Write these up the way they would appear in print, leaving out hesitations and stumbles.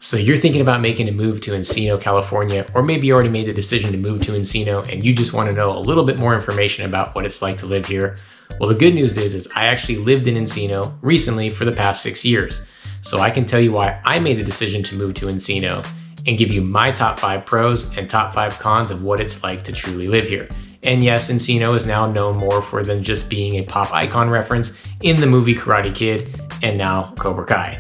So you're thinking about making a move to Encino, California, or maybe you already made the decision to move to Encino and you just want to know a little bit more information about what it's like to live here. Well, the good news is I actually lived in Encino recently for the past 6 years. So I can tell you why I made the decision to move to Encino and give you my top 5 pros and top 5 cons of what it's like to truly live here. And yes, Encino is now known more for than just being a pop icon reference in the movie Karate Kid and now Cobra Kai.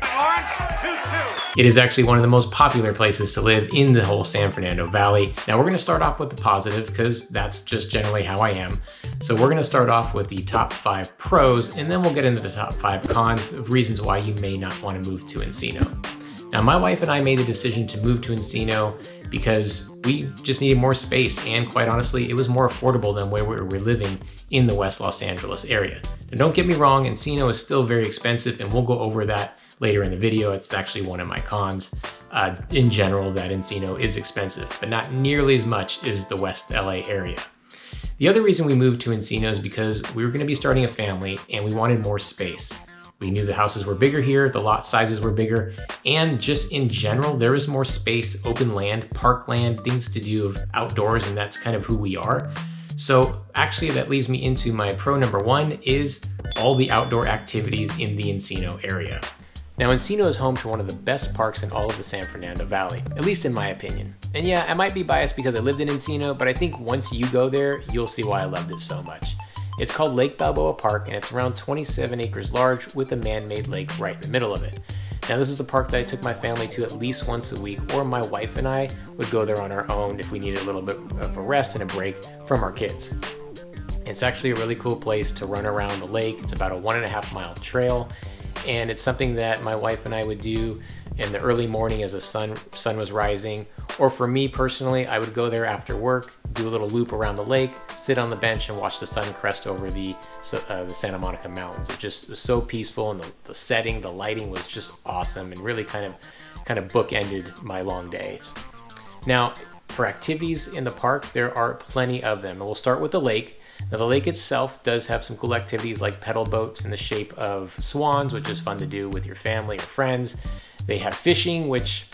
It is actually one of the most popular places to live in the whole San Fernando Valley. Now we're going to start off with the positive because that's just generally how I am. So we're going to start off with the top 5 pros and then we'll get into the top 5 cons of reasons why you may not want to move to Encino. Now my wife and I made the decision to move to Encino because we just needed more space and quite honestly, it was more affordable than where we were living in the West Los Angeles area. Now don't get me wrong, Encino is still very expensive and we'll go over that later in the video. It's actually one of my cons in general, that Encino is expensive, but not nearly as much as the West LA area. The other reason we moved to Encino is because we were going to be starting a family and we wanted more space. We knew the houses were bigger here, the lot sizes were bigger, and just in general, there is more space, open land, parkland, things to do outdoors, and that's kind of who we are. So actually that leads me into my pro number 1 is all the outdoor activities in the Encino area. Now, Encino is home to one of the best parks in all of the San Fernando Valley, at least in my opinion. And yeah, I might be biased because I lived in Encino, but I think once you go there, you'll see why I loved it so much. It's called Lake Balboa Park, and it's around 27 acres large with a man-made lake right in the middle of it. Now, this is the park that I took my family to at least once a week, or my wife and I would go there on our own if we needed a little bit of a rest and a break from our kids. It's actually a really cool place to run around the lake. It's about a 1.5 mile trail. And it's something that my wife and I would do in the early morning as the sun was rising. Or for me personally, I would go there after work, do a little loop around the lake, sit on the bench and watch the sun crest over the Santa Monica Mountains. It just was so peaceful, and the setting, the lighting was just awesome and really kind of bookended my long days. Now, for activities in the park, there are plenty of them. And we'll start with the lake. Now, the lake itself does have some cool activities like pedal boats in the shape of swans, which is fun to do with your family or friends. They have fishing, which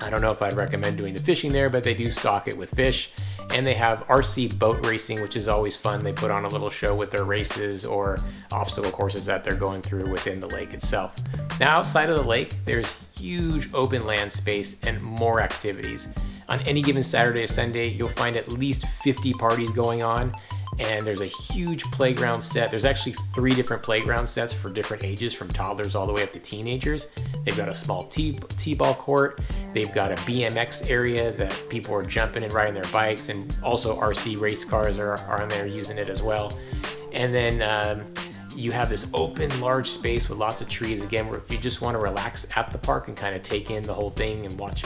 I don't know if I'd recommend doing the fishing there, but they do stock it with fish. And they have RC boat racing, which is always fun. They put on a little show with their races or obstacle courses that they're going through within the lake itself. Now, outside of the lake, there's huge open land space and more activities. On any given Saturday or Sunday, you'll find at least 50 parties going on. And there's a huge playground set. There's actually 3 different playground sets for different ages, from toddlers all the way up to teenagers. They've got a small T-ball court. They've got a BMX area that people are jumping and riding their bikes, and also RC race cars are on there using it as well. And then you have this open, large space with lots of trees, again, where if you just want to relax at the park and kind of take in the whole thing and watch,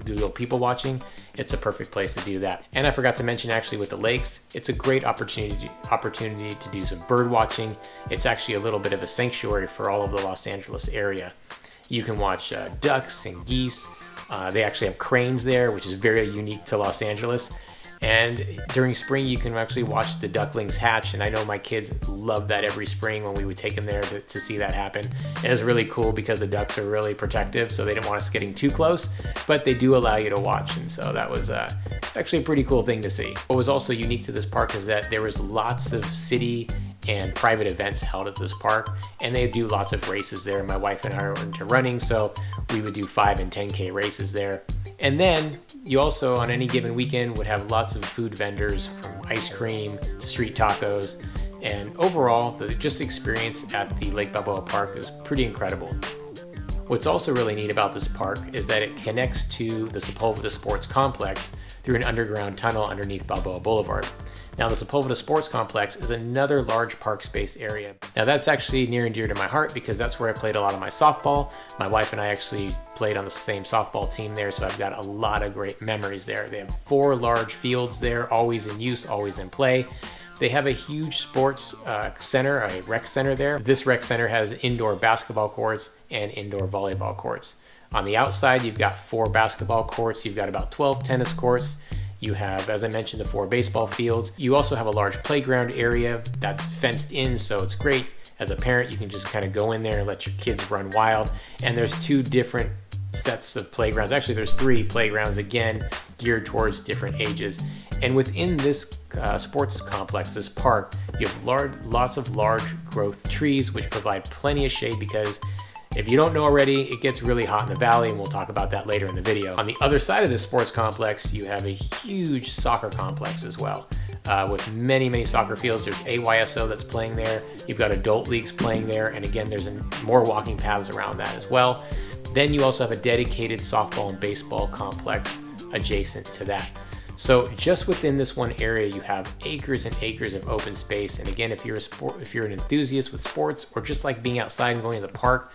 do a little people watching, it's a perfect place to do that. And I forgot to mention, actually, with the lakes, it's a great opportunity to do some bird watching. It's actually a little bit of a sanctuary for all of the Los Angeles area. You can watch ducks and geese. They actually have cranes there, which is very unique to Los Angeles. And during spring, you can actually watch the ducklings hatch. And I know my kids love that every spring when we would take them there to see that happen. And it's really cool because the ducks are really protective, so they didn't want us getting too close, but they do allow you to watch. And so that was actually a pretty cool thing to see. What was also unique to this park is that there was lots of city and private events held at this park, and they do lots of races there. My wife and I are into running, so we would do 5 and 10K races there. And then you also, on any given weekend, would have lots of food vendors, from ice cream to street tacos. And overall, the experience at the Lake Balboa Park is pretty incredible. What's also really neat about this park is that it connects to the Sepulveda Sports Complex through an underground tunnel underneath Balboa Boulevard. Now, the Sepulveda Sports Complex is another large park space area. Now, that's actually near and dear to my heart because that's where I played a lot of my softball. My wife and I actually played on the same softball team there, so I've got a lot of great memories there. They have 4 large fields there, always in use, always in play. They have a huge sports center, a rec center there. This rec center has indoor basketball courts and indoor volleyball courts. On the outside, you've got 4 basketball courts. You've got about 12 tennis courts. You have, as I mentioned, the 4 baseball fields. You also have a large playground area that's fenced in, so it's great. As a parent, you can just kind of go in there and let your kids run wild. And there's 2 different sets of playgrounds. Actually, there's 3 playgrounds, again, geared towards different ages. And within this sports complex, this park, you have lots of large growth trees, which provide plenty of shade because if you don't know already, it gets really hot in the valley, and we'll talk about that later in the video. On the other side of this sports complex, you have a huge soccer complex as well, with many soccer fields. There's AYSO that's playing there. You've got adult leagues playing there, and again, there's more walking paths around that as well. Then you also have a dedicated softball and baseball complex adjacent to that. So just within this one area, you have acres and acres of open space. And again, if you're an enthusiast with sports or just like being outside and going to the park,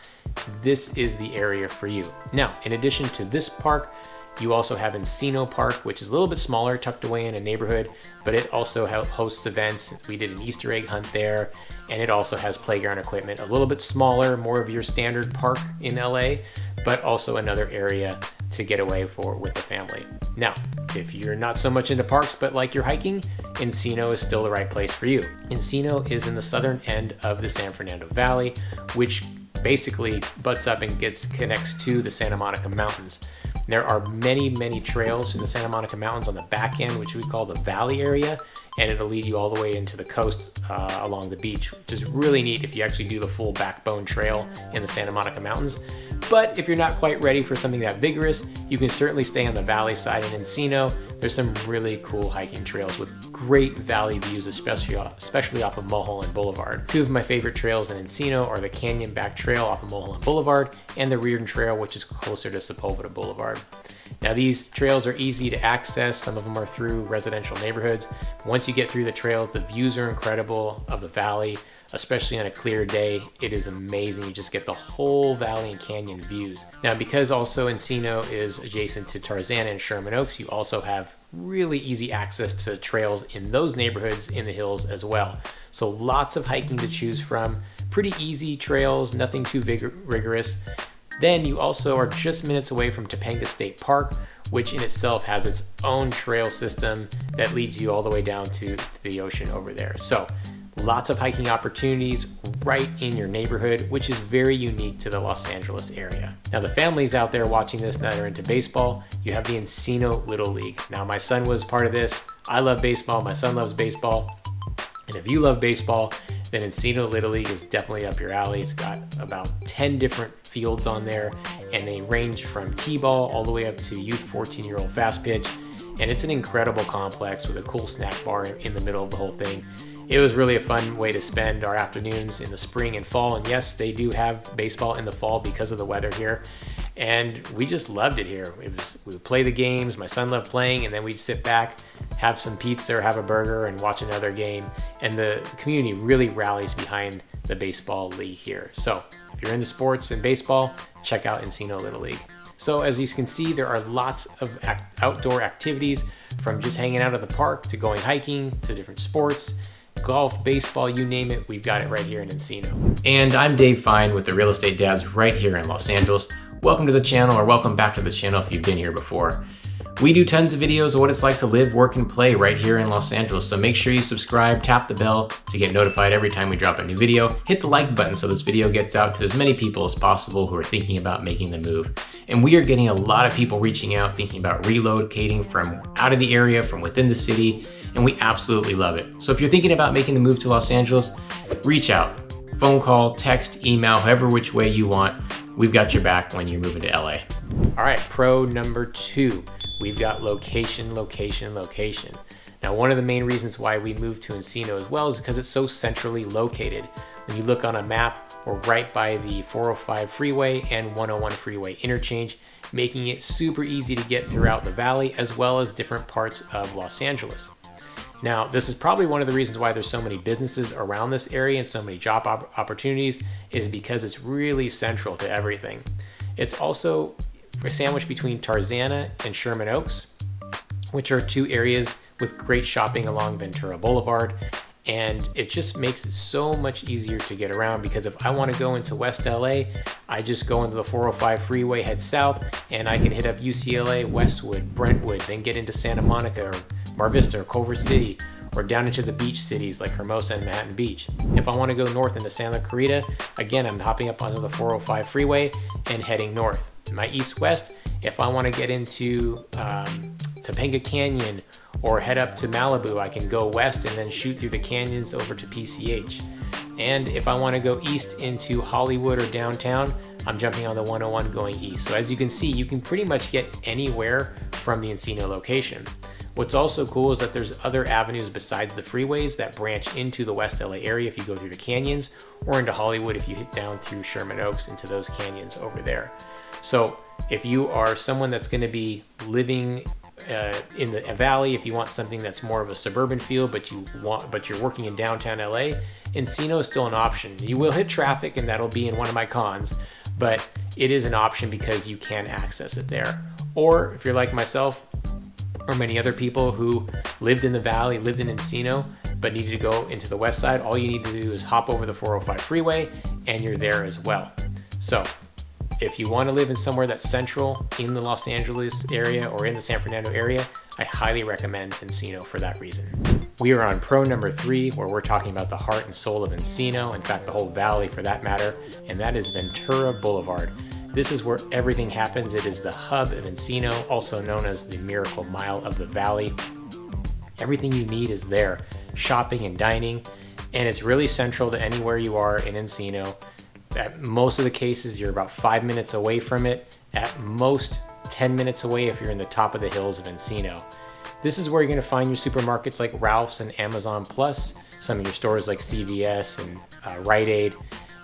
this is the area for you. Now, in addition to this park, you also have Encino Park, which is a little bit smaller, tucked away in a neighborhood, but it also hosts events. We did an Easter egg hunt there, and it also has playground equipment, a little bit smaller, more of your standard park in LA, but also another area to get away with the family. Now, if you're not so much into parks, but like you're hiking, Encino is still the right place for you. Encino is in the southern end of the San Fernando Valley, which basically butts up and connects to the Santa Monica Mountains. There are many trails in the Santa Monica Mountains on the back end, which we call the valley area, and it'll lead you all the way into the coast along the beach, which is really neat if you actually do the full backbone trail in the Santa Monica Mountains. But if you're not quite ready for something that vigorous, you can certainly stay on the valley side in Encino. There's some really cool hiking trails with great valley views, especially off of Mulholland Boulevard. 2 of my favorite trails in Encino are the Canyon Back Trail off of Mulholland Boulevard and the Reardon Trail, which is closer to Sepulveda Boulevard. Now, these trails are easy to access. Some of them are through residential neighborhoods. But once you get through the trails, the views are incredible of the valley, especially on a clear day. It is amazing. You just get the whole valley and canyon views. Now, because also Encino is adjacent to Tarzana and Sherman Oaks, you also have really easy access to trails in those neighborhoods in the hills as well. So lots of hiking to choose from, pretty easy trails, nothing too rigorous. Then you also are just minutes away from Topanga State Park, which in itself has its own trail system that leads you all the way down to the ocean over there. So lots of hiking opportunities right in your neighborhood, which is very unique to the Los Angeles area. Now, the families out there watching this that are into baseball, you have the Encino Little League. Now, my son was part of this. I love baseball. My son loves baseball. And if you love baseball, then Encino Little League is definitely up your alley. It's got about 10 different fields on there, and they range from T-ball all the way up to youth 14-year-old fast pitch. And it's an incredible complex with a cool snack bar in the middle of the whole thing. It was really a fun way to spend our afternoons in the spring and fall. And yes, they do have baseball in the fall because of the weather here. And we just loved it here. We would play the games. My son loved playing, and then we'd sit back, have some pizza or have a burger and watch another game. And the community really rallies behind the baseball league here. So if you're into sports and baseball, check out Encino Little League. So as you can see, there are lots of outdoor activities, from just hanging out at the park to going hiking to different sports. Golf, baseball, you name it, we've got it right here in Encino. And I'm Dave Fine with the Real Estate Dads right here in Los Angeles. Welcome to the channel, or welcome back to the channel if you've been here before. We do tons of videos of what it's like to live, work, and play right here in Los Angeles, so make sure you subscribe, tap the bell to get notified every time we drop a new video. Hit the like button so this video gets out to as many people as possible who are thinking about making the move. And we are getting a lot of people reaching out, thinking about relocating from out of the area, from within the city, and we absolutely love it. So if you're thinking about making the move to Los Angeles, reach out. Phone call, text, email, however which way you want. We've got your back when you're moving to LA. All right, pro number 2. We've got location. Now, one of the main reasons why we moved to Encino as well is because it's so centrally located. When you look on a map, we're right by the 405 freeway and 101 freeway interchange, making it super easy to get throughout the valley as well as different parts of Los Angeles. Now, this is probably one of the reasons why there's so many businesses around this area and so many job opportunities, is because it's really central to everything. It's also sandwiched between Tarzana and Sherman Oaks, which are 2 areas with great shopping along Ventura Boulevard. And it just makes it so much easier to get around, because if I want to go into West LA, I just go into the 405 freeway, head south, and I can hit up UCLA, Westwood, Brentwood, then get into Santa Monica or Mar Vista or Culver City, or down into the beach cities like Hermosa and Manhattan Beach. If I want to go north into Santa Clarita, again, I'm hopping up onto the 405 freeway and heading north. My east-west, if I want to get into Topanga Canyon or head up to Malibu, I can go west and then shoot through the canyons over to PCH. And if I want to go east into Hollywood or downtown, I'm jumping on the 101 going east. So as you can see, you can pretty much get anywhere from the Encino location. What's also cool is that there's other avenues besides the freeways that branch into the West LA area if you go through the canyons, or into Hollywood if you hit down through Sherman Oaks into those canyons over there. So if you are someone that's going to be living in the valley, if you want something that's more of a suburban feel, but you're working in downtown LA, Encino is still an option. You will hit traffic, and that'll be in one of my cons, but it is an option because you can access it there. Or if you're like myself, or many other people who lived in the valley, lived in Encino, but needed to go into the west side, all you need to do is hop over the 405 freeway and you're there as well. So if you want to live in somewhere that's central in the Los Angeles area or in the San Fernando area, I highly recommend Encino for that reason. We are on pro number 3, where we're talking about the heart and soul of Encino, in fact the whole valley for that matter, and that is Ventura Boulevard. This is where everything happens. It is the hub of Encino, also known as the Miracle Mile of the Valley. Everything you need is there, shopping and dining, and it's really central to anywhere you are in Encino. At most of the cases, you're about 5 minutes away from it, at most 10 minutes away if you're in the top of the hills of Encino. This is where you're going to find your supermarkets like Ralph's and Amazon Plus, some of your stores like CVS and Rite Aid,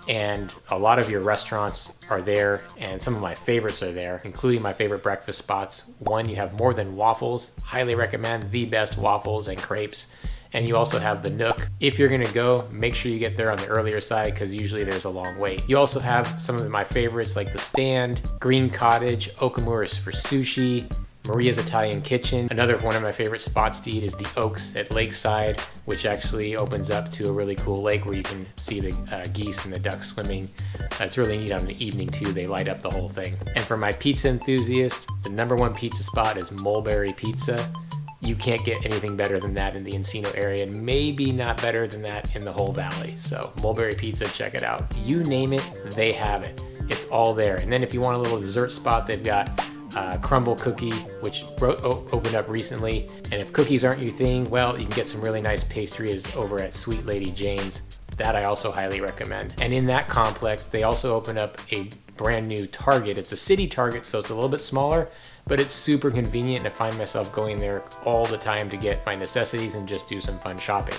and a lot of your restaurants are there, and some of my favorites are there, including my favorite breakfast spots. One, you have More Than Waffles, highly recommend the best waffles and crepes. And you also have the Nook. If you're gonna go, make sure you get there on the earlier side because usually there's a long wait. You also have some of my favorites like The Stand, Green Cottage, Okamura's for sushi, Maria's Italian Kitchen. Another one of my favorite spots to eat is the Oaks at Lakeside, which actually opens up to a really cool lake where you can see the geese and the ducks swimming. It's really neat on an evening too. They light up the whole thing. And for my pizza enthusiasts, the #1 pizza spot is Mulberry Pizza. You can't get anything better than that in the Encino area, and maybe not better than that in the whole valley. So Mulberry Pizza, check it out. You name it, they have it. It's all there. And then if you want a little dessert spot, they've got Crumble Cookie, which opened up recently. And if cookies aren't your thing, well, you can get some really nice pastries over at Sweet Lady Jane's. That I also highly recommend. And in that complex, they also open up a brand new Target. It's a city Target, so it's a little bit smaller, but it's super convenient, and I find myself going there all the time to get my necessities and just do some fun shopping.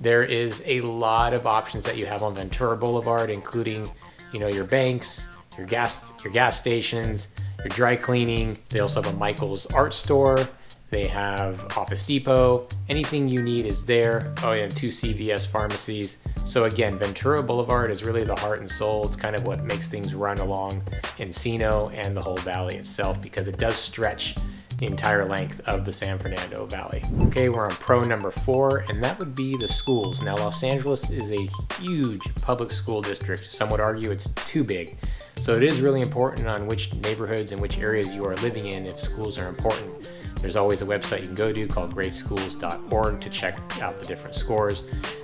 There is a lot of options that you have on Ventura Boulevard, including, your banks, your gas stations, your dry cleaning. They also have a Michael's art store. They have Office Depot. Anything you need is there. Oh, yeah, and 2 CVS pharmacies. So again, Ventura Boulevard is really the heart and soul. It's kind of what makes things run along Encino and the whole valley itself, because it does stretch the entire length of the San Fernando Valley. Okay, we're on pro number 4, and that would be the schools. Now, Los Angeles is a huge public school district. Some would argue it's too big. So it is really important on which neighborhoods and which areas you are living in if schools are important. There's always a website you can go to called greatschools.org to check out the different scores.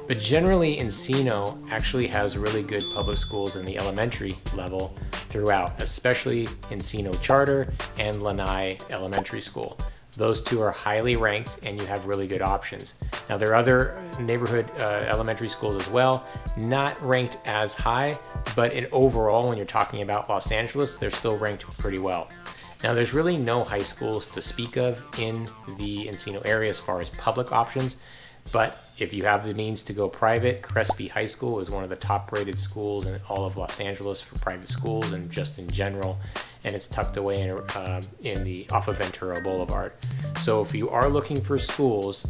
But generally, Encino actually has really good public schools in the elementary level throughout, especially Encino Charter and Lanai Elementary School. Those two are highly ranked, and you have really good options. Now, there are other neighborhood elementary schools as well, not ranked as high, but overall, when you're talking about Los Angeles, they're still ranked pretty well. Now, there's really no high schools to speak of in the Encino area as far as public options, but if you have the means to go private, Crespi High School is one of the top-rated schools in all of Los Angeles for private schools and just in general, and it's tucked away off of Ventura Boulevard. So if you are looking for schools,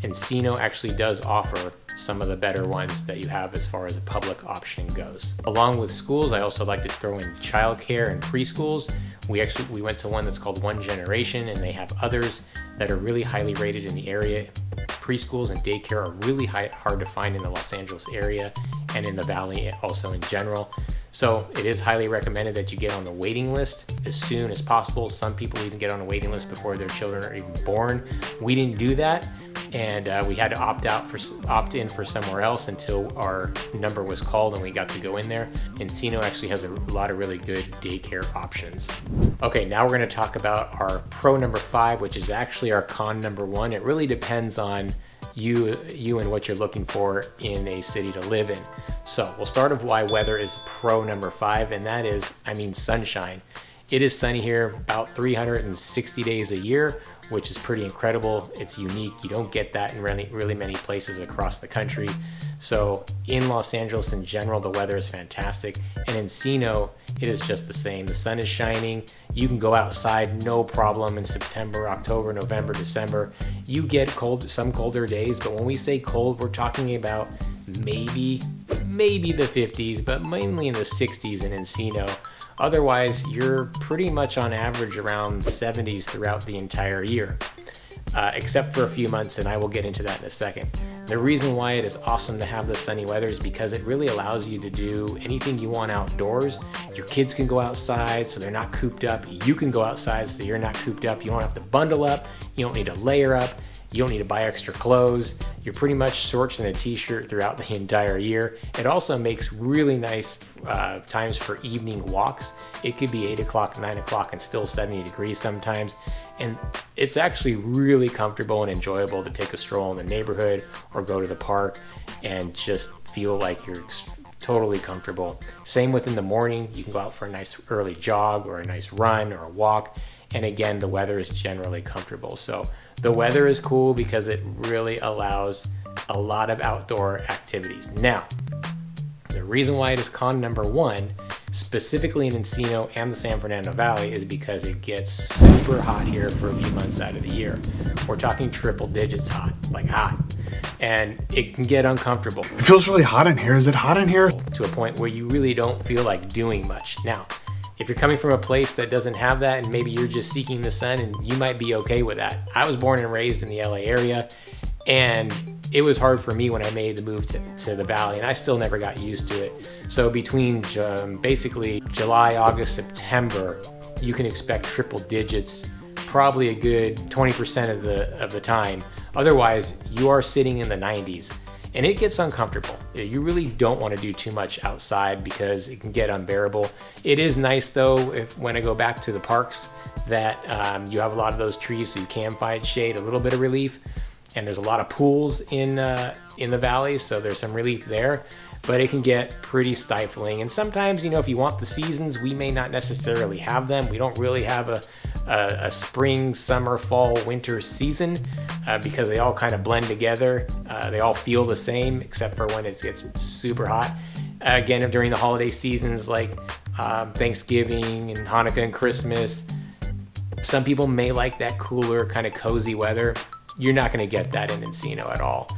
Encino actually does offer some of the better ones that you have as far as a public option goes. Along with schools, I also like to throw in childcare and preschools. We went to one that's called One Generation, and they have others that are really highly rated in the area. Preschools and daycare are really hard to find in the Los Angeles area and in the valley also in general. So it is highly recommended that you get on the waiting list as soon as possible. Some people even get on a waiting list before their children are even born. We didn't do that. and we had to opt in for somewhere else until our number was called and we got to go in there. Encino actually has a lot of really good daycare options. Okay, now we're going to talk about our pro number 5, which is actually our con number 1. It really depends on you and what you're looking for in a city to live in. So we'll start with why weather is pro number 5, and that is, sunshine. It is sunny here about 360 days a year, which is pretty incredible. It's unique. You don't get that in really many places across the country. So in Los Angeles in general, the weather is fantastic. And in Encino, it is just the same. The sun is shining. You can go outside, no problem, in September, October, November, December. You get some colder days, but when we say cold, we're talking about maybe the 50s, but mainly in the 60s in Encino. Otherwise, you're pretty much on average around 70s throughout the entire year, except for a few months, and I will get into that in a second. The reason why it is awesome to have the sunny weather is because it really allows you to do anything you want outdoors. Your kids can go outside, so they're not cooped up. You can go outside, so you're not cooped up. You don't have to bundle up. You don't need to layer up. You don't need to buy extra clothes. You're pretty much shorts and a t-shirt throughout the entire year. It also makes really nice times for evening walks. It could be 8 o'clock, 9 o'clock, and still 70 degrees sometimes. And it's actually really comfortable and enjoyable to take a stroll in the neighborhood or go to the park and just feel like you're totally comfortable. Same within the morning. You can go out for a nice early jog or a nice run or a walk. And again, the weather is generally comfortable. So the weather is cool because it really allows a lot of outdoor activities. Now, the reason why it is con number 1, specifically in Encino and the San Fernando Valley, is because it gets super hot here for a few months out of the year. We're talking triple digits hot, like hot. And it can get uncomfortable. It feels really hot in here. Is it hot in here? To a point where you really don't feel like doing much. Now, if you're coming from a place that doesn't have that, and maybe you're just seeking the sun, and you might be okay with that. I was born and raised in the LA area, and it was hard for me when I made the move to the Valley, and I still never got used to it. So between basically July, August, September, you can expect triple digits, probably a good 20% of the time. Otherwise, you are sitting in the 90s. And it gets uncomfortable. You really don't want to do too much outside because it can get unbearable. It is nice though, when I go back to the parks, that you have a lot of those trees, so you can find shade, a little bit of relief. And there's a lot of pools in the valley, so there's some relief there. But it can get pretty stifling. And sometimes, if you want the seasons, we may not necessarily have them. We don't really have a spring, summer, fall, winter season because they all kind of blend together. They all feel the same except for when it gets super hot. Again, during the holiday seasons like Thanksgiving and Hanukkah and Christmas, some people may like that cooler, kind of cozy weather. You're not going to get that in Encino at all.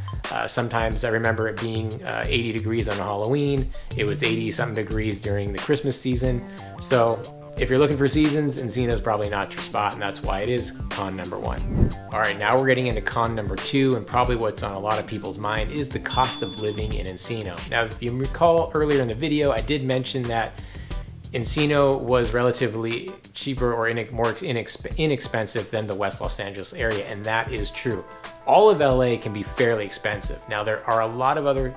Sometimes I remember it being 80 degrees on Halloween. It was 80 something degrees during the Christmas season. So if you're looking for seasons, Encino is probably not your spot, and that's why it is con number 1. All right, now we're getting into con number 2, and probably what's on a lot of people's mind is the cost of living in Encino. Now, if you recall earlier in the video, I did mention that Encino was relatively cheaper or more inexpensive than the West Los Angeles area, and that is true. All of LA can be fairly expensive. Now, there are a lot of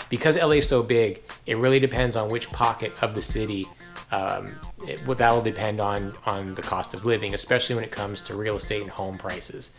because LA is so big, it really depends on which pocket of the city. That will depend on the cost of living, especially when it comes to real estate and home prices.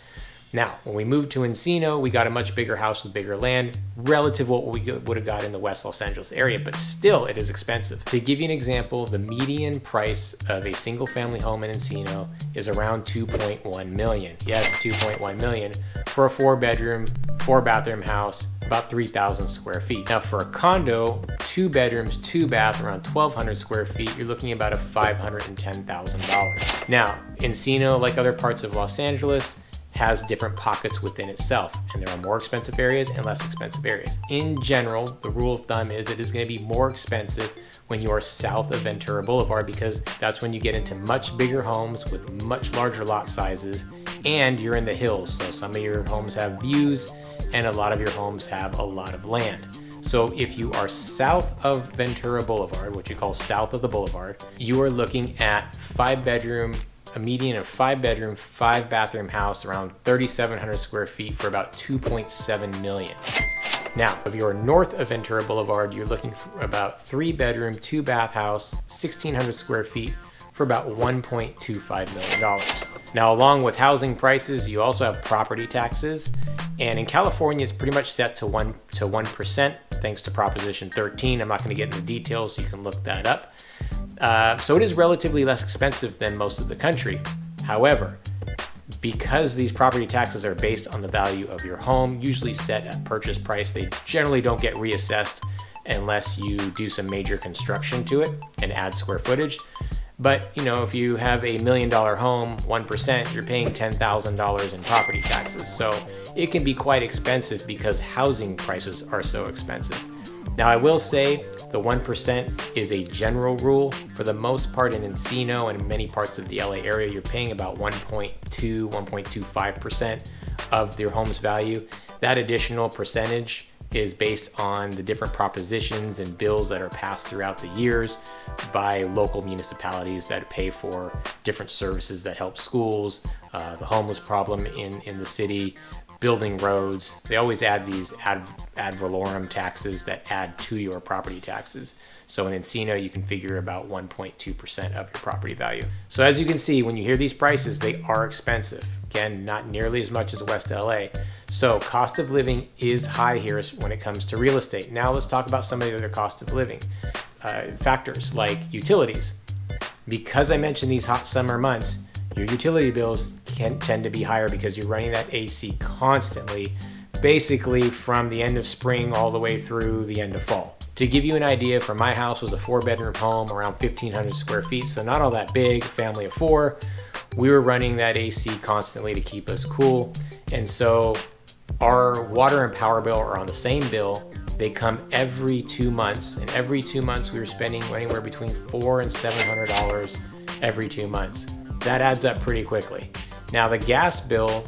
Now, when we moved to Encino, we got a much bigger house with bigger land, relative to what we would have got in the West Los Angeles area, but still it is expensive. To give you an example, the median price of a single family home in Encino is around $2.1 million. Yes, $2.1 million for a 4-bedroom, 4-bathroom house, about 3,000 square feet. Now for a condo, 2 bedrooms, 2 bath, around 1,200 square feet, you're looking at about a $510,000. Now, Encino, like other parts of Los Angeles, has different pockets within itself, and there are more expensive areas and less expensive areas. In general, the rule of thumb is it is going to be more expensive when you are south of Ventura Boulevard, because that's when you get into much bigger homes with much larger lot sizes, and you're in the hills. So some of your homes have views, and a lot of your homes have a lot of land. So if you are south of Ventura Boulevard, what you call south of the boulevard, you are looking at 5-bedroom a median of 5-bedroom, 5-bathroom house around 3,700 square feet for about $2.7 million. Now, if you're north of Ventura Boulevard, you're looking for about 3-bedroom, 2-bath house, 1,600 square feet for about $1.25 million. Now, along with housing prices, you also have property taxes. And in California, it's pretty much set to 1%, thanks to Proposition 13. I'm not going to get into details, so you can look that up. So it is relatively less expensive than most of the country. However, because these property taxes are based on the value of your home, usually set at purchase price, they generally don't get reassessed unless you do some major construction to it and add square footage. But, if you have a $1 million home, 1%, you're paying $10,000 in property taxes. So it can be quite expensive because housing prices are so expensive. Now, I will say the 1% is a general rule. For the most part in Encino and many parts of the LA area, you're paying about 1.25% of your home's value. That additional percentage is based on the different propositions and bills that are passed throughout the years by local municipalities that pay for different services that help schools, the homeless problem in the city, building roads. They always add these ad valorem taxes that add to your property taxes. So in Encino, you can figure about 1.2% of your property value. So as you can see, when you hear these prices, they are expensive. Again, not nearly as much as West LA. So cost of living is high here when it comes to real estate. Now let's talk about some of the other cost of living factors like utilities. Because I mentioned these hot summer months, your utility bills can tend to be higher because you're running that AC constantly, basically from the end of spring all the way through the end of fall. To give you an idea, for my house was a 4-bedroom home, around 1,500 square feet, so not all that big, family of 4. We were running that AC constantly to keep us cool. And so our water and power bill are on the same bill. They come every 2 months, and every 2 months we were spending anywhere between $400 and $700 every 2 months. That adds up pretty quickly. Now the gas bill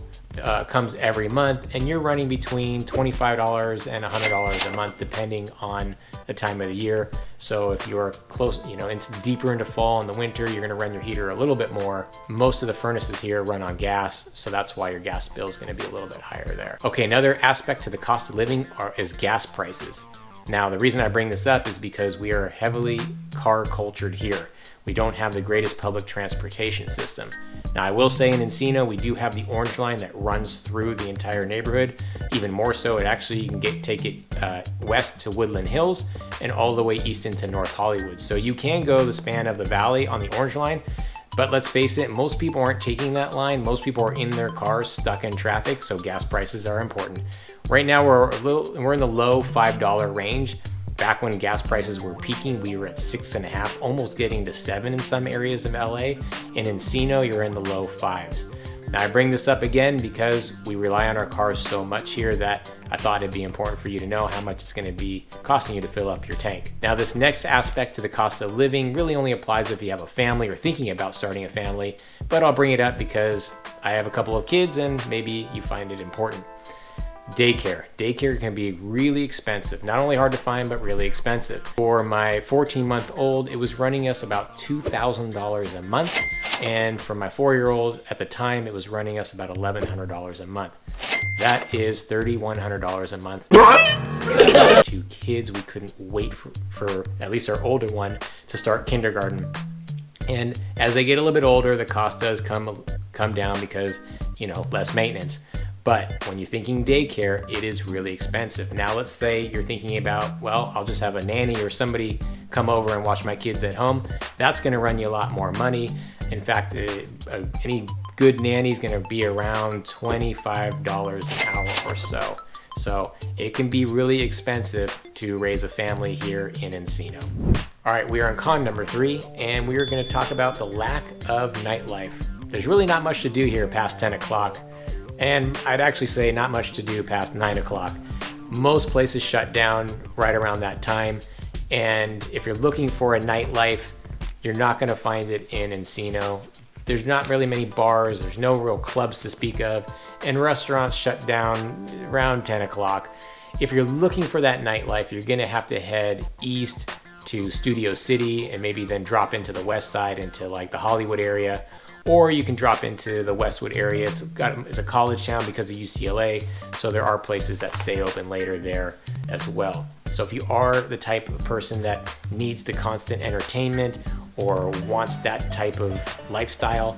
comes every month, and you're running between $25 and $100 a month depending on the time of the year. So if you're close, it's deeper into fall and the winter, you're going to run your heater a little bit more. Most of the furnaces here run on gas, so that's why your gas bill is going to be a little bit higher there. Okay, another aspect to the cost of living is gas prices. Now, the reason I bring this up is because we are heavily car cultured here. We don't have the greatest public transportation system. Now, I will say in Encino, we do have the Orange Line that runs through the entire neighborhood. Even more so, you can take it west to Woodland Hills and all the way east into North Hollywood. So you can go the span of the valley on the Orange Line, but let's face it, most people aren't taking that line. Most people are in their cars stuck in traffic, so gas prices are important. Right now, we're in the low $5 range. Back when gas prices were peaking, we were at 6.5, almost getting to 7 in some areas of LA. In Encino, you're in the low 5s. Now, I bring this up again because we rely on our cars so much here that I thought it'd be important for you to know how much it's going to be costing you to fill up your tank. Now, this next aspect to the cost of living really only applies if you have a family or thinking about starting a family, but I'll bring it up because I have a couple of kids and maybe you find it important. Daycare. Daycare can be really expensive. Not only hard to find, but really expensive. For my 14-month-old, it was running us about $2,000 a month. And for my 4-year-old, at the time, it was running us about $1,100 a month. That is $3,100 a month. 2 kids, we couldn't wait for at least our older one to start kindergarten. And as they get a little bit older, the cost does come down because, less maintenance. But when you're thinking daycare, it is really expensive. Now, let's say you're thinking about, I'll just have a nanny or somebody come over and watch my kids at home. That's going to run you a lot more money. In fact, any good nanny is going to be around $25 an hour or so. So it can be really expensive to raise a family here in Encino. All right, we are on con number 3, and we are going to talk about the lack of nightlife. There's really not much to do here past 10 o'clock. And I'd actually say not much to do past 9 o'clock. Most places shut down right around that time. And if you're looking for a nightlife, you're not going to find it in Encino. There's not really many bars. There's no real clubs to speak of. And restaurants shut down around 10 o'clock. If you're looking for that nightlife, you're going to have to head east to Studio City and maybe then drop into the west side into like the Hollywood area. or you can drop into the Westwood area. It's a college town because of UCLA, so there are places that stay open later there as well. So if you are the type of person that needs the constant entertainment or wants that type of lifestyle,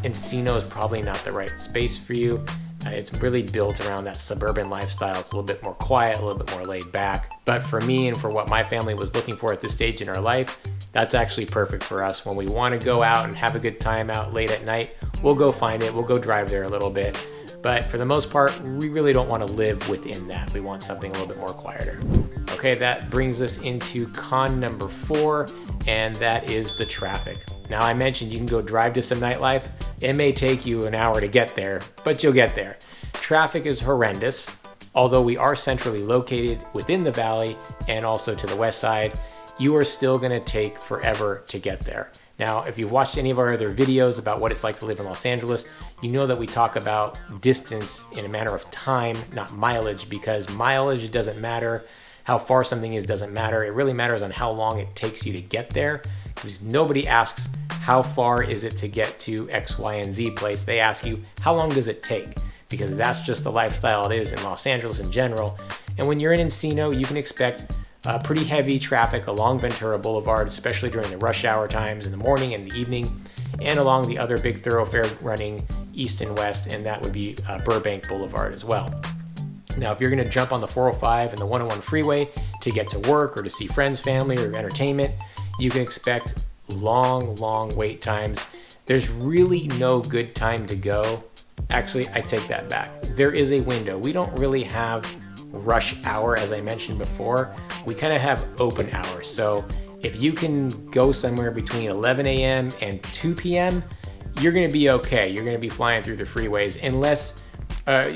Encino is probably not the right space for you. It's really built around that suburban lifestyle. It's a little bit more quiet, a little bit more laid back. But for me and for what my family was looking for at this stage in our life, that's actually perfect for us. When we want to go out and have a good time out late at night, we'll go find it. We'll go drive there a little bit. But for the most part, we really don't want to live within that. We want something a little bit more quieter. Okay, that brings us into con number 4, and that is the traffic. Now, I mentioned you can go drive to some nightlife. It may take you an hour to get there, but you'll get there. Traffic is horrendous. Although we are centrally located within the valley and also to the west side, you are still going to take forever to get there. Now, if you've watched any of our other videos about what it's like to live in Los Angeles, you know that we talk about distance in a matter of time, not mileage, because mileage doesn't matter. How far something is doesn't matter. It really matters on how long it takes you to get there, because nobody asks how far is it to get to X, Y, and Z place. They ask you, how long does it take? Because that's just the lifestyle it is in Los Angeles in general. And when you're in Encino, you can expect pretty heavy traffic along Ventura Boulevard, especially during the rush hour times in the morning and the evening, and along the other big thoroughfare running east and west, and that would be Burbank Boulevard as well. Now, if you're going to jump on the 405 and the 101 freeway to get to work or to see friends, family, or entertainment, you can expect long wait times. There's really no good time to go. Actually, I take that back. There is a window. We don't really have rush hour, as I mentioned before. We kind of have open hours. So if you can go somewhere between 11 a.m. and 2 p.m., you're going to be okay. You're going to be flying through the freeways, unless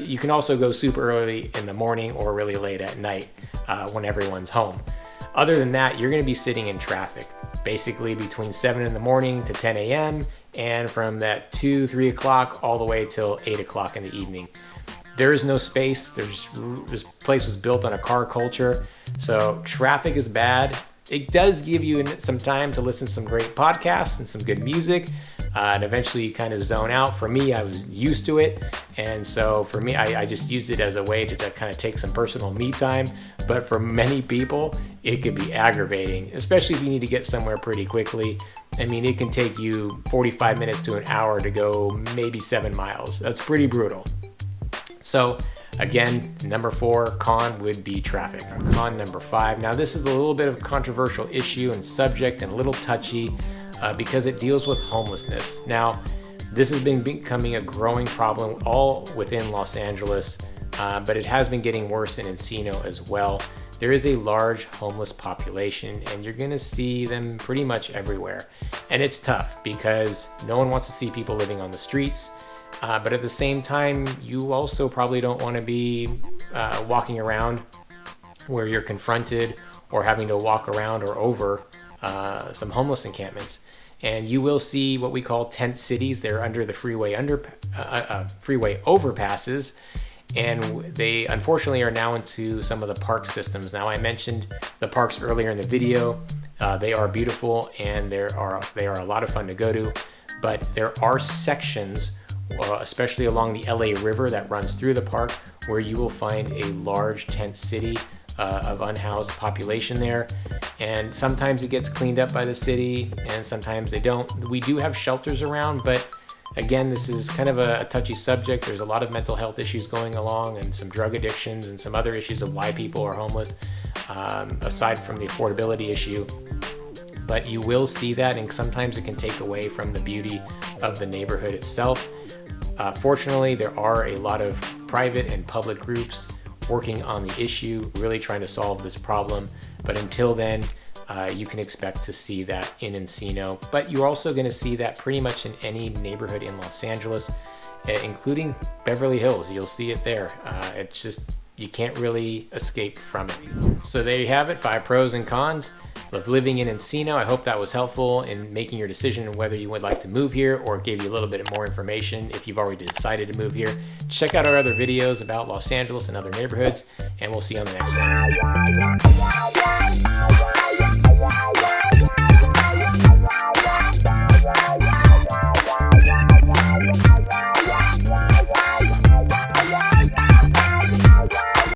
you can also go super early in the morning or really late at night when everyone's home. Other than that, you're going to be sitting in traffic, basically between 7 in the morning to 10 a.m. and from that 2, 3 o'clock all the way till 8 o'clock in the evening. There is no space. This place was built on a car culture, so traffic is bad. It does give you some time to listen to some great podcasts and some good music, and eventually you kind of zone out. For me, I was used to it, and so for me, I just used it as a way to kind of take some personal me time. But for many people, it could be aggravating, especially if you need to get somewhere pretty quickly. I mean, it can take you 45 minutes to an hour to go maybe 7 miles. That's pretty brutal. So again, number 4 con would be traffic. Con number 5. Now this is a little bit of a controversial issue and subject and a little touchy because it deals with homelessness. Now this has been becoming a growing problem all within Los Angeles, but it has been getting worse in Encino as well. There is a large homeless population, and you're going to see them pretty much everywhere. And it's tough because no one wants to see people living on the streets. But at the same time, you also probably don't want to be walking around where you're confronted or having to walk around or over some homeless encampments. And you will see what we call tent cities. They're under the freeway overpasses. And they unfortunately are now into some of the park systems. Now, I mentioned the parks earlier in the video. They are beautiful and they are a lot of fun to go to. But there are sections, especially along the LA River that runs through the park, where you will find a large tent city of unhoused population there. And sometimes it gets cleaned up by the city and sometimes they don't. We do have shelters around, but again, this is kind of a touchy subject. There's a lot of mental health issues going along and some drug addictions and some other issues of why people are homeless, aside from the affordability issue. But you will see that, and sometimes it can take away from the beauty of the neighborhood itself. Fortunately, there are a lot of private and public groups working on the issue, really trying to solve this problem. But until then, you can expect to see that in Encino. But you're also going to see that pretty much in any neighborhood in Los Angeles, including Beverly Hills. You'll see it there. It's just, you can't really escape from it. So there you have it, 5 pros and cons of living in Encino. I hope that was helpful in making your decision whether you would like to move here, or gave you a little bit more information if you've already decided to move here. Check out our other videos about Los Angeles and other neighborhoods, and we'll see you on the next one.